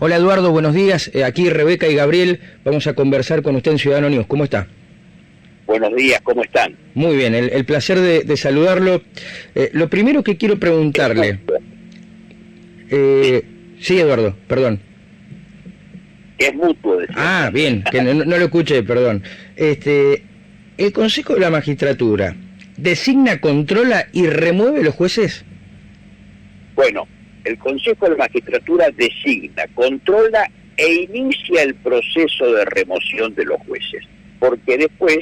Hola Eduardo, buenos días. Aquí Rebeca y Gabriel, vamos a conversar con usted en Ciudadano News. ¿Cómo está? Buenos días, ¿cómo están? Muy bien, el placer de saludarlo. Lo primero que quiero preguntarle... sí, Eduardo, perdón. Es mutuo, decía. Ah, bien, que no lo escuché, perdón. ¿El Consejo de la Magistratura designa, controla y remueve los jueces? Bueno, el Consejo de la Magistratura designa, controla e inicia el proceso de remoción de los jueces, porque después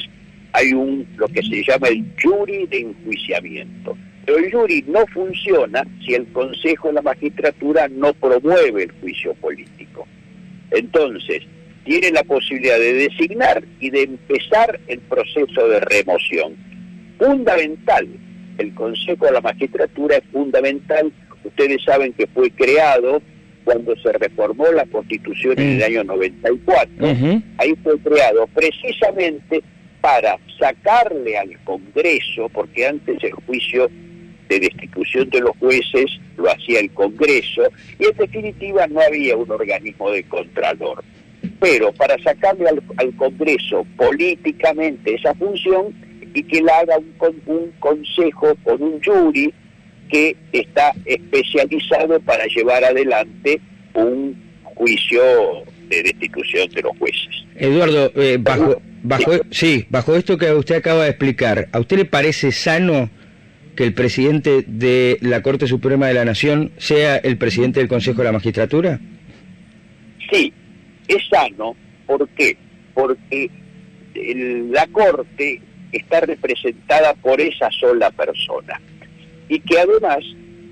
hay lo que se llama el jury de enjuiciamiento. Pero el jury no funciona si el Consejo de la Magistratura no promueve el juicio político. Entonces, tiene la posibilidad de designar y de empezar el proceso de remoción. Fundamental, el Consejo de la Magistratura es fundamental. Ustedes saben que fue creado cuando se reformó la Constitución en el año 94. Ahí fue creado precisamente para sacarle al Congreso, porque antes el juicio de destitución de los jueces lo hacía el Congreso, y en definitiva no había un organismo de contralor. Pero para sacarle al Congreso políticamente esa función y que la haga un consejo con un jury que está especializado para llevar adelante un juicio de destitución de los jueces. Eduardo, bajo esto que usted acaba de explicar, ¿a usted le parece sano que el presidente de la Corte Suprema de la Nación sea el presidente del Consejo de la Magistratura? Sí, es sano. ¿Por qué? Porque la Corte está representada por esa sola persona. Y que además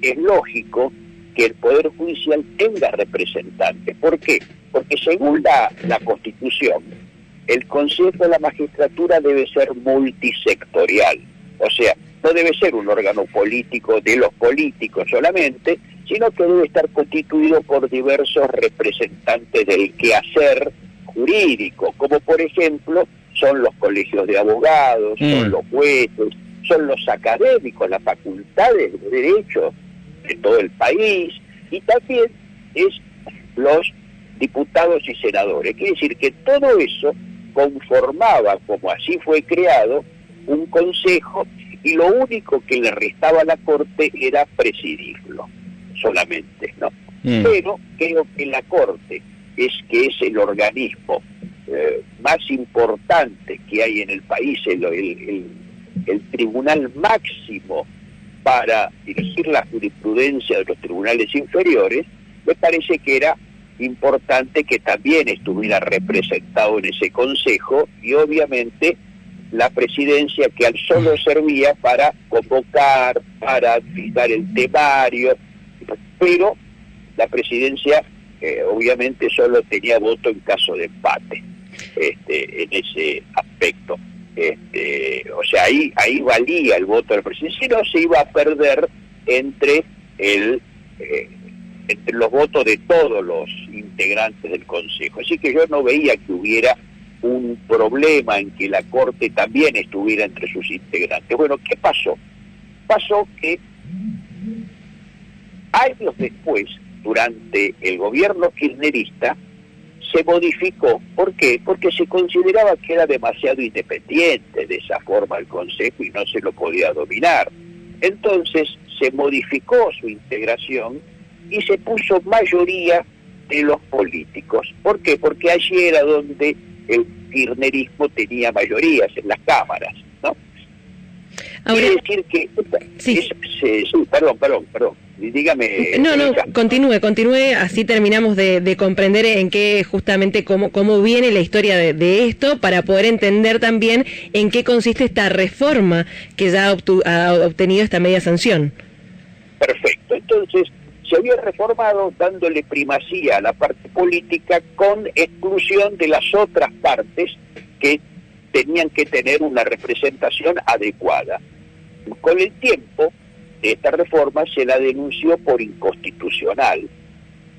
es lógico que el Poder Judicial tenga representantes. ¿Por qué? Porque según la Constitución, el Consejo de la Magistratura debe ser multisectorial. O sea, no debe ser un órgano político de los políticos solamente, sino que debe estar constituido por diversos representantes del quehacer jurídico, como por ejemplo son los colegios de abogados, son los jueces, son los académicos, las facultades de derecho de todo el país, y también es los diputados y senadores. Quiere decir que todo eso conformaba, como así fue creado, un consejo, y lo único que le restaba a la Corte era presidirlo, solamente, ¿no? Pero creo que la Corte que es el organismo más importante que hay en el país, el tribunal máximo para dirigir la jurisprudencia de los tribunales inferiores, me parece que era importante que también estuviera representado en ese consejo, y obviamente la presidencia, que al solo servía para convocar, para fijar el temario, pero la presidencia obviamente solo tenía voto en caso de empate en ese aspecto. O sea, ahí valía el voto del presidente, si no se iba a perder entre los votos de todos los integrantes del Consejo. Así que yo no veía que hubiera un problema en que la Corte también estuviera entre sus integrantes. Bueno, ¿qué pasó? Pasó que años después, durante el gobierno kirchnerista, se modificó. ¿Por qué? Porque se consideraba que era demasiado independiente de esa forma el Consejo y no se lo podía dominar. Entonces se modificó su integración y se puso mayoría de los políticos. ¿Por qué? Porque allí era donde el kirchnerismo tenía mayorías en las cámaras, ¿no? Ahora, quiere decir que... Sí. Perdón. Dígame. No, continúe, así terminamos de comprender en qué, justamente, cómo viene la historia de esto, para poder entender también en qué consiste esta reforma que ya ha obtenido esta media sanción. Perfecto. Entonces, se había reformado dándole primacía a la parte política con exclusión de las otras partes que tenían que tener una representación adecuada. Con el tiempo, esta reforma se la denunció por inconstitucional.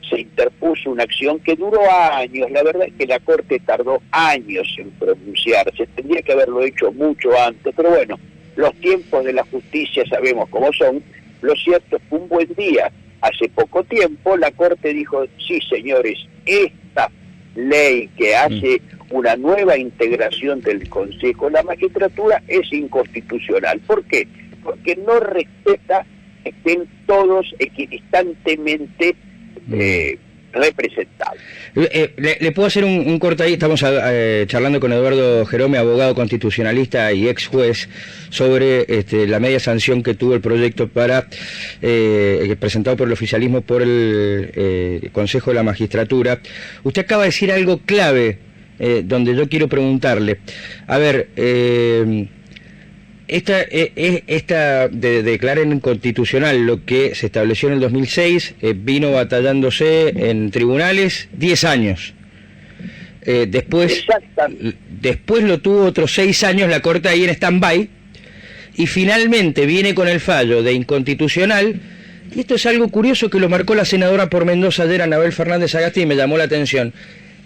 Se interpuso una acción que duró años. La verdad es que la Corte tardó años en pronunciarse. Tendría que haberlo hecho mucho antes, pero bueno, los tiempos de la justicia sabemos cómo son. Lo cierto es que un buen día hace poco tiempo, la Corte dijo, sí señores, esta ley que hace una nueva integración del Consejo de la Magistratura es inconstitucional. ¿Por qué? Porque no respeta que estén todos equidistantemente representados. Le puedo hacer un corte ahí. Estamos charlando con Eduardo Jerome, abogado constitucionalista y ex juez, sobre la media sanción que tuvo el proyecto presentado por el oficialismo por el Consejo de la Magistratura. Usted acaba de decir algo clave, donde yo quiero preguntarle. A ver, esta de declarar inconstitucional lo que se estableció en el 2006, vino batallándose en tribunales 10 años. Después lo tuvo otros 6 años la Corte ahí en stand-by, y finalmente viene con el fallo de inconstitucional. Y esto es algo curioso que lo marcó la senadora por Mendoza ayer, Anabel Fernández Agasti, y me llamó la atención.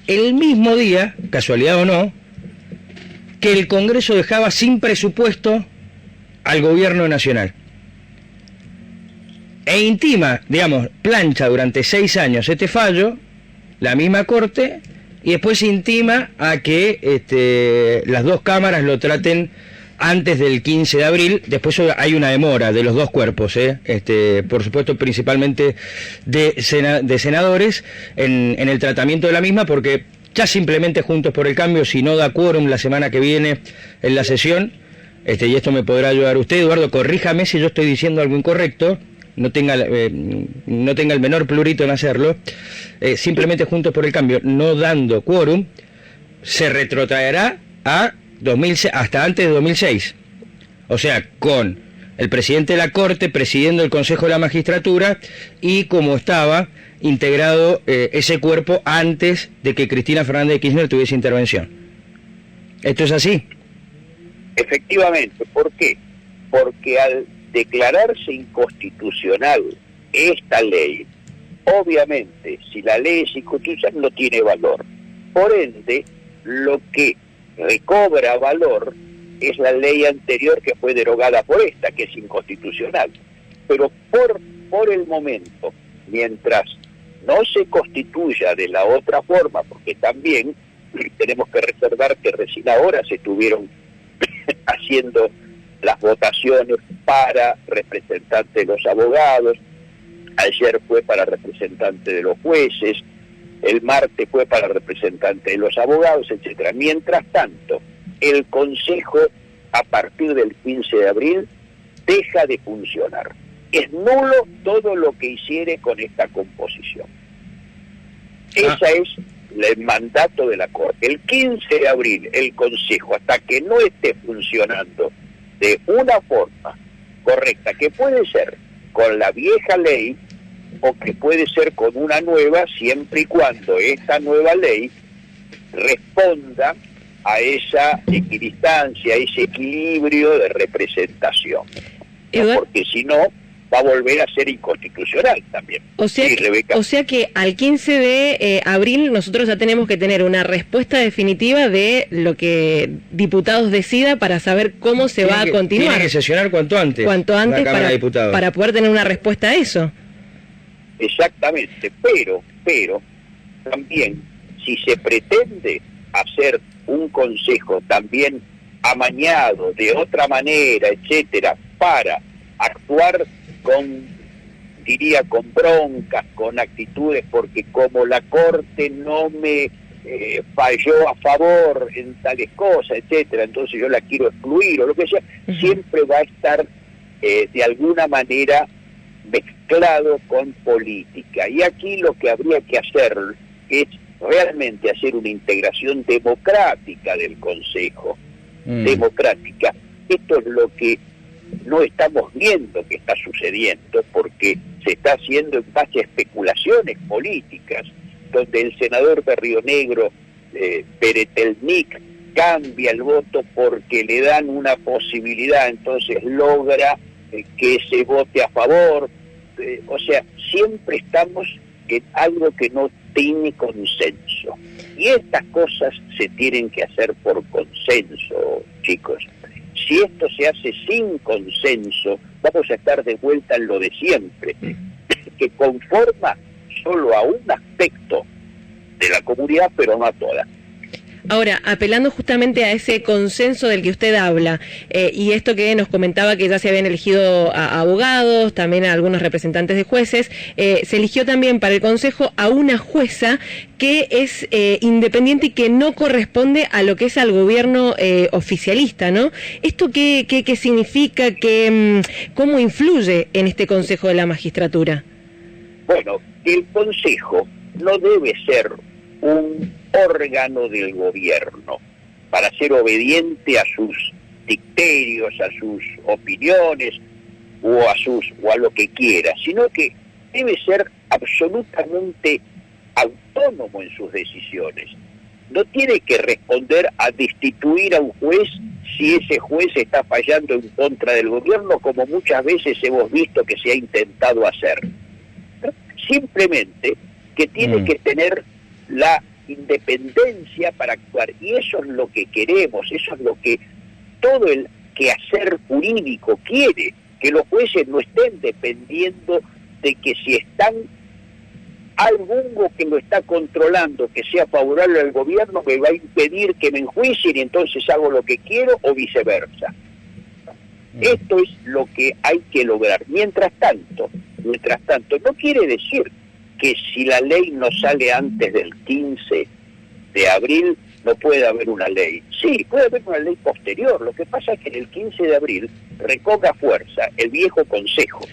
El mismo día, casualidad o no, que el Congreso dejaba sin presupuesto al gobierno nacional. E intima, digamos, plancha durante 6 años este fallo, la misma Corte, y después intima a que las dos cámaras lo traten antes del 15 de abril. Después hay una demora de los dos cuerpos, por supuesto principalmente de senadores en el tratamiento de la misma, porque ya simplemente Juntos por el Cambio, si no da quórum la semana que viene en la sesión, y esto me podrá ayudar usted, Eduardo, corríjame si yo estoy diciendo algo incorrecto, no tenga el menor plurito en hacerlo, simplemente Juntos por el Cambio no dando quórum, se retrotraerá a 2006, hasta antes de 2006. O sea, con el presidente de la Corte presidiendo el Consejo de la Magistratura y como estaba integrado ese cuerpo antes de que Cristina Fernández de Kirchner tuviese intervención. ¿Esto es así? Efectivamente. ¿Por qué? Porque al declararse inconstitucional esta ley, obviamente, si la ley es inconstitucional no tiene valor. Por ende, lo que recobra valor es la ley anterior que fue derogada por esta, que es inconstitucional. Pero por el momento, mientras no se constituya de la otra forma, porque también tenemos que recordar que recién ahora se estuvieron haciendo las votaciones para representantes de los abogados, ayer fue para representantes de los jueces, el martes fue para representantes de los abogados, etcétera. Mientras tanto, el Consejo, a partir del 15 de abril, deja de funcionar. Es nulo todo lo que hiciere con esta composición. Ese es el mandato de la Corte. El 15 de abril, el Consejo, hasta que no esté funcionando de una forma correcta, que puede ser con la vieja ley o que puede ser con una nueva, siempre y cuando esta nueva ley responda a esa equidistancia, a ese equilibrio de representación. Porque si no, va a volver a ser inconstitucional también. O sea que al 15 de abril nosotros ya tenemos que tener una respuesta definitiva de lo que diputados decida para saber cómo se va a continuar. Tiene que sesionar cuanto antes para poder tener una respuesta a eso. Exactamente, pero también si se pretende hacer un consejo también amañado de otra manera, etcétera, para actuar con broncas, con actitudes, porque como la Corte no me falló a favor en tales cosas, etcétera, entonces yo la quiero excluir o lo que sea, siempre va a estar de alguna manera mezclado con política. Y aquí lo que habría que hacer es realmente hacer una integración democrática del Consejo, democrática. Esto es lo que no estamos viendo que está sucediendo, porque se está haciendo en base a especulaciones políticas, donde el senador de Río Negro, Peretelnik, cambia el voto porque le dan una posibilidad, entonces logra que se vote a favor. O sea, siempre estamos en algo que no tiene consenso. Y estas cosas se tienen que hacer por consenso, chicos. Si esto se hace sin consenso, vamos a estar de vuelta en lo de siempre. que conforma solo a un aspecto de la comunidad, pero no a toda. Ahora, apelando justamente a ese consenso del que usted habla, y esto que nos comentaba que ya se habían elegido a abogados, también a algunos representantes de jueces, se eligió también para el Consejo a una jueza que es independiente y que no corresponde a lo que es al gobierno oficialista, ¿no? ¿Esto qué significa? ¿Cómo influye en este Consejo de la Magistratura? Bueno, el Consejo no debe ser un órgano del gobierno para ser obediente a sus dicterios, a sus opiniones o a lo que quiera, sino que debe ser absolutamente autónomo en sus decisiones. No tiene que responder a destituir a un juez si ese juez está fallando en contra del gobierno, como muchas veces hemos visto que se ha intentado hacer. Simplemente que tiene que tener la independencia para actuar, y eso es lo que queremos, eso es lo que todo el quehacer jurídico quiere, que los jueces no estén dependiendo de que si están algo que lo está controlando, que sea favorable al gobierno, me va a impedir que me enjuicien y entonces hago lo que quiero, o viceversa. Esto es lo que hay que lograr. Mientras tanto, no quiere decir que si la ley no sale antes del 15 de abril no puede haber una ley. Sí, puede haber una ley posterior. Lo que pasa es que en el 15 de abril recobra fuerza el viejo Consejo.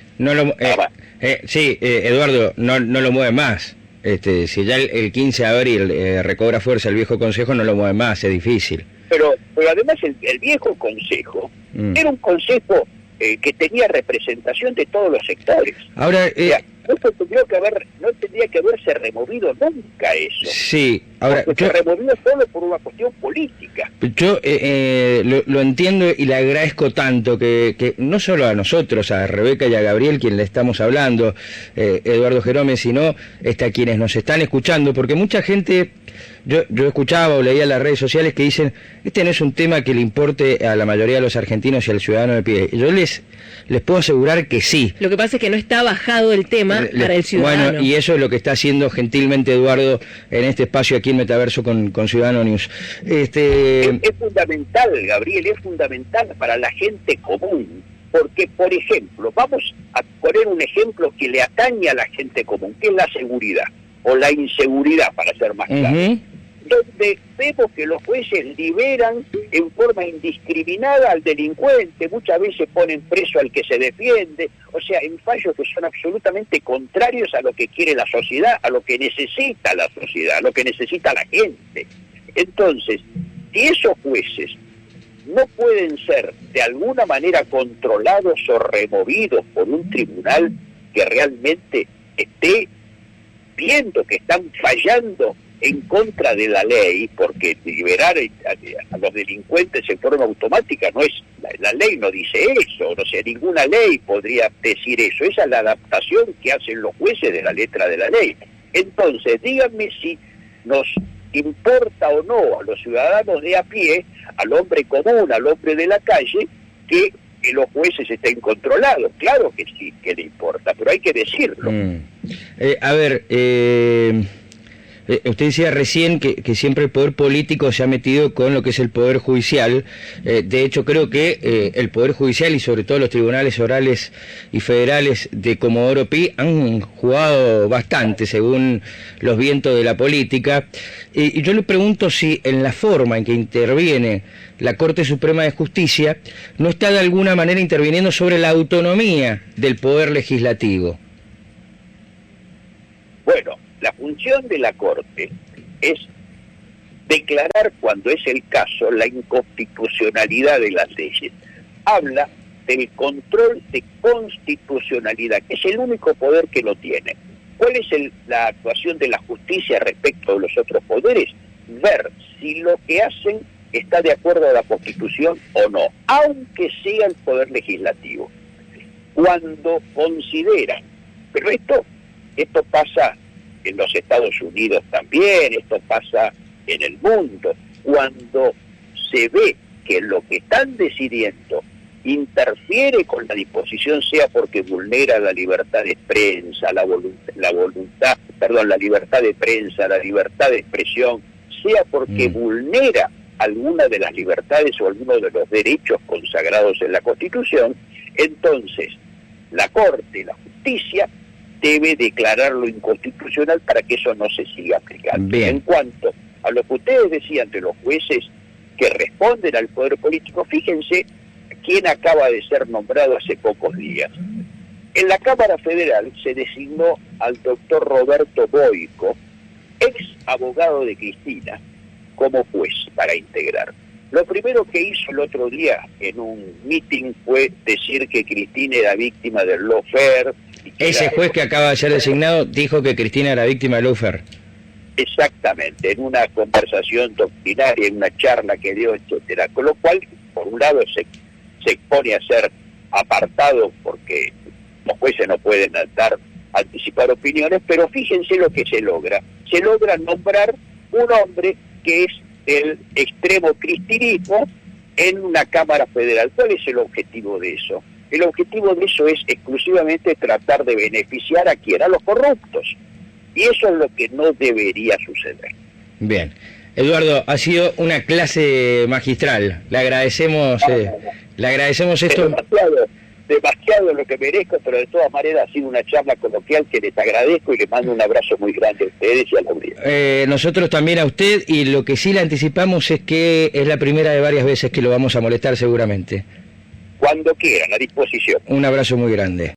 Eduardo, no lo mueve más. Si ya el 15 de abril recobra fuerza el viejo Consejo, no lo mueve más, es difícil. Pero además el viejo Consejo era un consejo que tenía representación de todos los sectores. Ahora, no tendría que haberse removido nunca eso. Sí, ahora se removió solo por una cuestión política. Yo lo entiendo y le agradezco tanto que no solo a nosotros, a Rebeca y a Gabriel, quien le estamos hablando, Eduardo Jerome, sino a quienes nos están escuchando, porque mucha gente, yo escuchaba o leía en las redes sociales que dicen, este no es un tema que le importe a la mayoría de los argentinos y al ciudadano de pie. Yo les puedo asegurar que sí. Lo que pasa es que no está bajado el tema para el ciudadano. Bueno, y eso es lo que está haciendo gentilmente Eduardo en este espacio aquí en Metaverso con Ciudadano News. Es fundamental, Gabriel, es fundamental para la gente común, porque, por ejemplo, vamos a poner un ejemplo que le atañe a la gente común, que es la seguridad, o la inseguridad, para ser más claro. Donde vemos que los jueces liberan en forma indiscriminada al delincuente, muchas veces ponen preso al que se defiende, o sea, en fallos que son absolutamente contrarios a lo que quiere la sociedad, a lo que necesita la sociedad, a lo que necesita la gente. Entonces, si esos jueces no pueden ser de alguna manera controlados o removidos por un tribunal que realmente esté viendo que están fallando en contra de la ley, porque liberar a los delincuentes en forma automática no es, la ley no dice eso, no sé, ninguna ley podría decir eso, esa es la adaptación que hacen los jueces de la letra de la ley. Entonces, díganme si nos importa o no a los ciudadanos de a pie, al hombre común, al hombre de la calle, que los jueces estén controlados. Claro que sí, que le importa, pero hay que decirlo. Usted decía recién que siempre el poder político se ha metido con lo que es el poder judicial. De hecho, creo que el poder judicial y sobre todo los tribunales orales y federales de Comodoro Pi han jugado bastante según los vientos de la política. Y yo le pregunto si en la forma en que interviene la Corte Suprema de Justicia no está de alguna manera interviniendo sobre la autonomía del poder legislativo. Bueno, la función de la Corte es declarar, cuando es el caso, la inconstitucionalidad de las leyes. Habla del control de constitucionalidad, que es el único poder que lo tiene. ¿Cuál es la actuación de la justicia respecto de los otros poderes? Ver si lo que hacen está de acuerdo a la Constitución o no, aunque sea el poder legislativo. Cuando consideran, pero esto pasa en los Estados Unidos también, esto pasa en el mundo, cuando se ve que lo que están decidiendo interfiere con la disposición, sea porque vulnera la libertad de prensa, la libertad de prensa, la libertad de expresión, sea porque vulnera alguna de las libertades o alguno de los derechos consagrados en la Constitución, entonces la Corte, la Justicia, debe declararlo inconstitucional para que eso no se siga aplicando. Bien. En cuanto a lo que ustedes decían de los jueces que responden al poder político, fíjense quién acaba de ser nombrado hace pocos días. En la Cámara Federal se designó al doctor Roberto Boico, ex abogado de Cristina, como juez para integrar. Lo primero que hizo el otro día en un meeting fue decir que Cristina era víctima del lawfare. Ese juez que acaba de ser designado dijo que Cristina era víctima del lawfare. Exactamente, en una conversación doctrinaria, en una charla que dio, etcétera. Con lo cual, por un lado, se expone a ser apartado porque los jueces no pueden anticipar opiniones, pero fíjense lo que se logra. Se logra nombrar un hombre que es del extremo cristinismo en una Cámara Federal. ¿Cuál es el objetivo de eso? El objetivo de eso es exclusivamente tratar de beneficiar a quien, a los corruptos. Y eso es lo que no debería suceder. Bien. Eduardo, ha sido una clase magistral. Le agradecemos esto. Demasiado lo que merezco, pero de todas maneras ha sido una charla coloquial que les agradezco y les mando un abrazo muy grande a ustedes y a la audiencia. Nosotros también a usted, y lo que sí le anticipamos es que es la primera de varias veces que lo vamos a molestar seguramente. Cuando quieran, a disposición. Un abrazo muy grande.